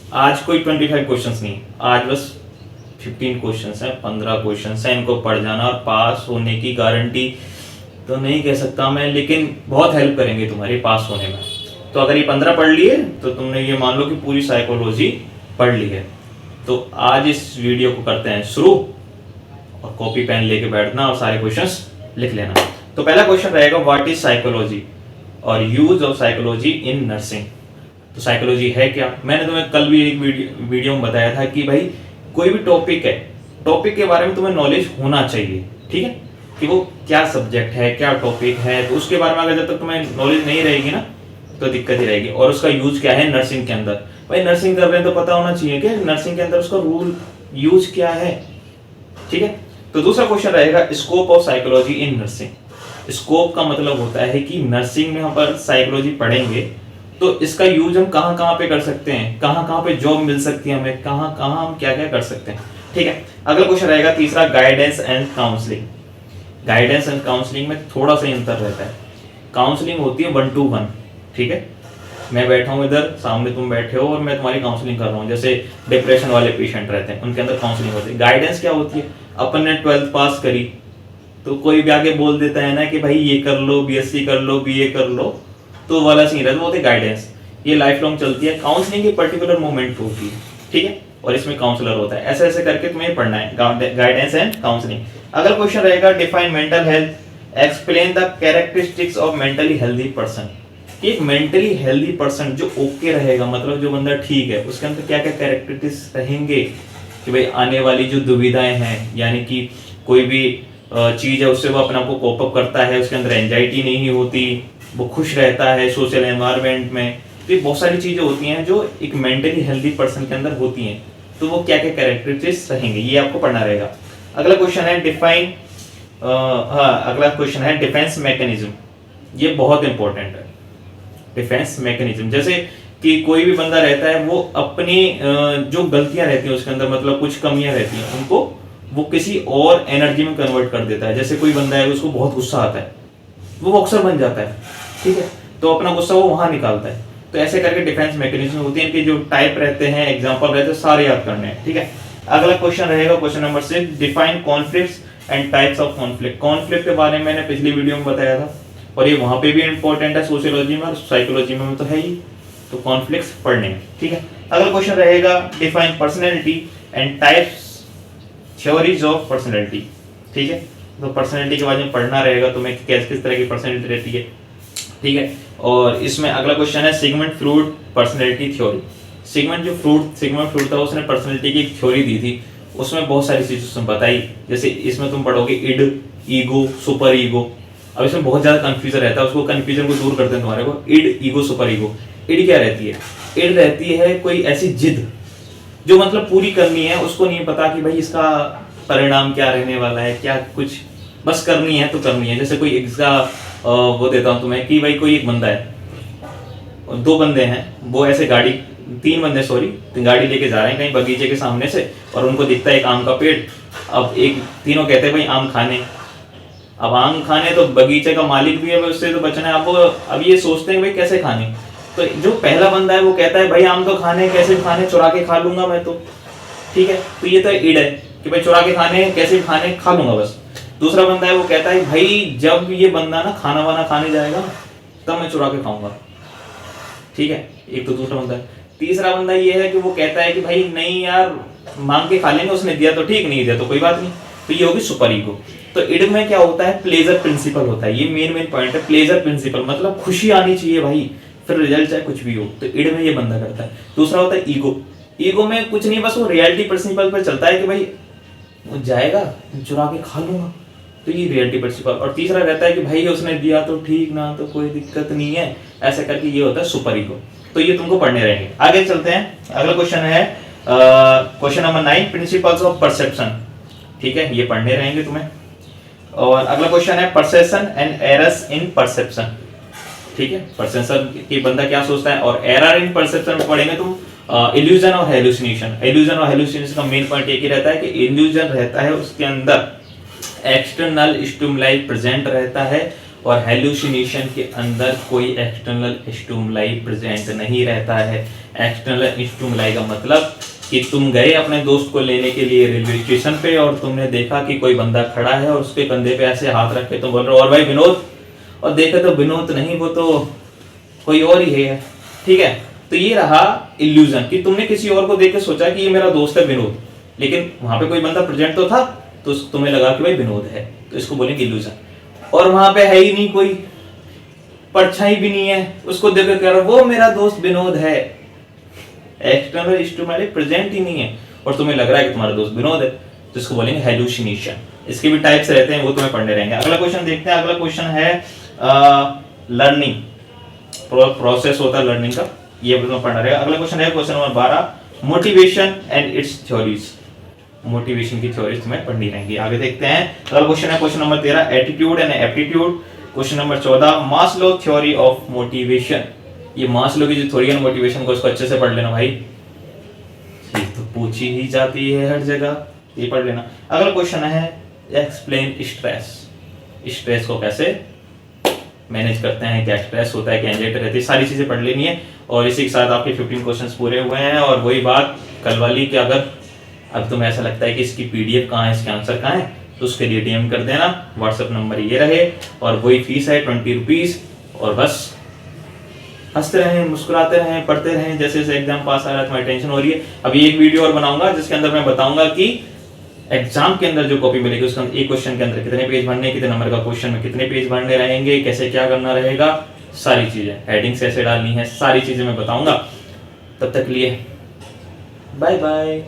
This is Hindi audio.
आज कोई 25 क्वेश्चंस नहीं, आज बस 15 क्वेश्चंस हैं, 15 क्वेश्चंस हैं, इनको पढ़ जाना और पास होने की गारंटी तो नहीं कह सकता मैं, लेकिन बहुत हेल्प करेंगे तुम्हारी पास होने में। तो अगर ये 15 पढ़ लिए तो तुमने ये मान लो कि पूरी साइकोलॉजी पढ़ ली है। तो आज इस वीडियो को करते हैं शुरू, और कॉपी पेन लेके बैठना और सारे क्वेश्चंस लिख लेना। तो पहला क्वेश्चन रहेगा, व्हाट इज साइकोलॉजी और use of psychology in nursing. तो साइकोलॉजी है क्या? मैंने तुम्हें कल भी एक वीडियो में बताया था कि भाई कोई भी टॉपिक है, टॉपिक के बारे में तुम्हें नॉलेज होना चाहिए, ठीक है, कि वो क्या सब्जेक्ट है, क्या टॉपिक है। तो उसके बारे में अगर जब तक तुम्हें नॉलेज नहीं रहेगी ना तो दिक्कत ही रहेगी। और उसका यूज क्या है नर्सिंग के अंदर, भाई नर्सिंग कर रहे हैं तो पता होना चाहिए कि नर्सिंग के अंदर उसका रूल यूज क्या है, ठीक है। तो दूसरा क्वेश्चन रहेगा, scope of psychology in nursing. Scope का मतलब होता है कि नर्सिंग में हम पर साइकोलॉजी पढ़ेंगे तो इसका यूज हम कहाँ कहाँ पे कर सकते हैं, कहाँ कहाँ पे जॉब मिल सकती है हमें, कहाँ कहाँ हम क्या क्या कर सकते हैं, ठीक है। अगला क्वेश्चन रहेगा तीसरा, guidance and counselling. Guidance and counselling में थोड़ा सा अंतर रहता है। काउंसलिंग होती है 1 to 1, ठीक है, मैं बैठा हूँ इधर, सामने तुम बैठे हो और मैं तुम्हारी काउंसलिंग कर रहा हूँ। जैसे डिप्रेशन वाले पेशेंट रहते हैं उनके अंदर काउंसलिंग होती है। गाइडेंस क्या होती है, अपन ने 12th पास करी तो कोई भी आगे बोल देता है ना कि भाई ये कर लो, बीएससी कर लो, बीए कर लो, तो वाला सीन रहता है, वो होती है गाइडेंस। ये लाइफ लॉन्ग चलती है। काउंसलिंग की पर्टिकुलर मोमेंट होती है, ठीक है, और इसमें काउंसलर होता है। ऐसे ऐसे करके तुम्हें पढ़ना है, गाइडेंस एंड काउंसलिंग। अगला क्वेश्चन रहेगा, define mental health, explain the characteristics of mentally healthy person. कि एक मेंटली हेल्दी पर्सन जो ओके रहेगा, मतलब जो बंदा ठीक है, उसके अंदर क्या क्या कैरेक्टरिस्टिक्स रहेंगे कि भाई आने वाली जो दुविधाएं हैं, यानी कि कोई भी चीज है उससे वो अपने आप को कोप अप करता है, उसके अंदर एंजाइटी नहीं होती, वो खुश रहता है सोशल एनवायरनमेंट में। तो ये बहुत सारी चीजें होती हैं जो एक मेंटली हेल्दी पर्सन के अंदर होती हैं। तो वो क्या क्या कैरेक्टरिस्टिक्स रहेंगे ये आपको पढ़ना रहेगा। अगला क्वेश्चन है डिफाइन, अगला क्वेश्चन है डिफेंस मैकेनिज्म। ये बहुत इंपॉर्टेंट है, डिफेंस मैकेनिज्म। जैसे कि कोई भी बंदा रहता है वो अपनी जो गलतियां रहती हैं उसके अंदर, मतलब कुछ कमियां रहती हैं, उनको वो किसी और एनर्जी में कन्वर्ट कर देता है। जैसे कोई बंदा है उसको बहुत गुस्सा आता है, वो बॉक्सर बन जाता है, ठीक है, तो अपना गुस्सा वो वहां निकालता है। तो ऐसे करके डिफेंस मैकेनिज्म होती है, इनके जो टाइप रहते हैं, एग्जांपल रहते हैं, सारे याद करने हैं, ठीक है। अगला क्वेश्चन रहेगा question number 6, define conflicts and types of conflict. Conflict के बारे में मैंने पिछली वीडियो में बताया था और ये वहां पे भी इंपॉर्टेंट है, सोशियोलॉजी में और साइकोलॉजी में तो है ही। तो कॉन्फ्लिक्ट्स पढ़ने हैं, ठीक है। अगला क्वेश्चन रहेगा, define personality and types theories of personality, ठीक है। तो पर्सनैलिटी के बारे में पढ़ना रहेगा तुम्हें, किस किस तरह की पर्सनैलिटी रहती है, ठीक है। और इसमें अगला क्वेश्चन है, Sigmund Freud personality theory. Sigmund Freud था, उसने पर्सनैलिटी की एक थ्योरी दी थी, उसमें बहुत सारी चीजें उसने बताई। जैसे इसमें तुम पढ़ोगे इड, ईगो, सुपर ईगो। अब इसमें बहुत ज्यादा कंफ्यूजन रहता है, उसको कंफ्यूजन को दूर करते हैं तुम्हारे को। Id, ego, super ego. Id क्या रहती है? इड रहती है कोई ऐसी जिद जो मतलब पूरी करनी है, उसको नहीं पता कि भाई इसका परिणाम क्या रहने वाला है, क्या कुछ, बस करनी है तो करनी है। जैसे कोई इसका वो देता हूँ तुम्हें कि भाई कोई एक बंदा है और 2 बंदे हैं, वो ऐसे गाड़ी, 3 बंदे सॉरी, गाड़ी लेके जा रहे हैं कहीं बगीचे के सामने से, और उनको दिखता है एक आम का पेड़। अब एक, तीनों कहते हैं भाई आम खाने। अब आम खाने तो बगीचे का मालिक भी है, उससे तो बचना है। अब ये सोचते हैं भाई कैसे खाने। तो जो पहला बंदा है वो कहता है भाई आम तो खाने, कैसे खाने, चुरा के खा लूंगा मैं तो, ठीक है। तो ये तो इड है कि भाई चुरा के खाने, कैसे खाने, खा लूंगा बस। दूसरा बंदा है वो कहता है भाई जब ये बंदा ना खाना वाना खाने जाएगा तब मैं चुरा के खाऊंगा, ठीक है। एक तो दूसरा बंदा है। तीसरा बंदा ये है कि वो कहता है कि भाई नहीं यार मांग के खा लेंगे, उसने दिया तो ठीक, नहीं दिया तो कोई बात नहीं। तो ये होगी सुपर ईगो। तो इड में क्या होता है, प्लेजर प्रिंसिपल होता है। ये मेन पॉइंट है, प्लेजर प्रिंसिपल, मतलब खुशी आनी चाहिए भाई, फिर रिजल्ट चाहे कुछ भी हो। तो इड में ये बंदा करता है। दूसरा होता है ईगो। ईगो में कुछ नहीं, बस वो रियलिटी प्रिंसिपल पर चलता है कि भाई वो जाएगा चुरा के खा लूंगा, तो ये रियलिटी प्रिंसिपल। और तीसरा रहता है कि भाई उसने दिया तो ठीक, ना तो कोई दिक्कत नहीं है, ऐसा करके ये होता है सुपर ईगो। तो ये तुमको पढ़ने रहेंगे। आगे चलते हैं, अगला क्वेश्चन है question number 9, principles of perception, ठीक है, ये पढ़ने रहेंगे तुम्हें। और अगला क्वेश्चन है perception and errors in perception, ठीक है। परसेप्शन की बंदा क्या सोचता है, और एरर इन परसेप्शन में पढ़ेंगे तुम इल्यूजन और हेलुसिनेशन। इल्यूजन और हेलुसिनेशन का मेन पॉइंट एक ही रहता है कि इल्यूजन रहता है उसके अंदर एक्सटर्नल स्टिमुलाई प्रेजेंट रहता है, और हेलुसिनेशन के अंदर कोई एक्सटर्नल स्टिमुलाई प्रेजेंट नहीं रहता है। एक्सटर्नल स्टिमुलाई का मतलब कि तुम गए अपने दोस्त को लेने के लिए रेलवे स्टेशन पे और तुमने देखा कि कोई बंदा खड़ा है और उसके कंधे पे ऐसे हाथ रख के तुम बोल रहे हो और भाई विनोद, और देखा तो विनोद नहीं, वो तो कोई और ही है। ठीक है, तो ये रहा इल्यूजन कि तुमने किसी और को देख के सोचा कि ये मेरा दोस्त है विनोद, लेकिन वहां पे कोई बंदा प्रेजेंट तो था, तो तुम्हें लगा कि भाई विनोद है, तो इसको बोलेंगे इल्यूजन। और वहां पे है ही नहीं कोई, परछाई भी नहीं है, उसको देख के कह रहा वो मेरा दोस्त विनोद है, एक्सटर्नल स्टिमुलाई प्रेजेंट ही नहीं है और तुम्हें लग रहा है कि तुम्हारा दोस्त विनोद है, तो इसको बोलेंगे हेलुसिनेशन। इसके भी टाइप्स रहते हैं, वो तुम्हें पढ़ने रहेंगे। अगला क्वेश्चन देखते हैं। अगला क्वेश्चन है लर्निंग, प्रोसेस होता है लर्निंग का, ये तुम्हें पढ़ना रहेगा। अगला क्वेश्चन है question number 12, motivation and it's theories. Motivation की थ्योरीज तुम्हें पढ़नी रहेंगी। आगे देखते हैं। अगला क्वेश्चन है question number 13, attitude and aptitude. Question number 14, Maslow theory of motivation. ये मास्लो की जो थ्योरी है मोटिवेशन को, इसको अच्छे से पढ़ लेना भाई, ये तो पूछी ही जाती है हर जगह, ये पढ़ लेना। अगला क्वेश्चन है एक्सप्लेन स्ट्रेस। स्ट्रेस को कैसे मैनेज करते हैं, क्या स्ट्रेस होता है, क्या एंजाइटी रहती है, सारी चीजें पढ़ लेनी है। और इसी के साथ आपके 15 क्वेश्चंस पूरे हुए हैं। और वही बात कल वाली कि अगर अब तुम्हें ऐसा लगता है कि इसकी पीडीएफ कहाँ है, इसके आंसर कहाँ है, तो उसके लिए डीएम कर देना। व्हाट्सएप नंबर ये रहे और वही फीस है 20 रुपीज। और बस हंसते रहें, मुस्कुराते रहें, पढ़ते रहें। जैसे जैसे एग्जाम पास आ रहा है तुम्हारी टेंशन हो रही है, अभी एक वीडियो और बनाऊंगा जिसके अंदर मैं बताऊंगा कि एग्जाम के अंदर जो कॉपी मिलेगी उसके अंदर एक क्वेश्चन के अंदर कितने पेज भरने, कितने नंबर का क्वेश्चन में कितने पेज भरने रहेंगे, कैसे क्या करना रहेगा, सारी चीजें, हेडिंग्स कैसे डालनी है, सारी चीजें मैं बताऊंगा। तब तक लिए बाय बाय।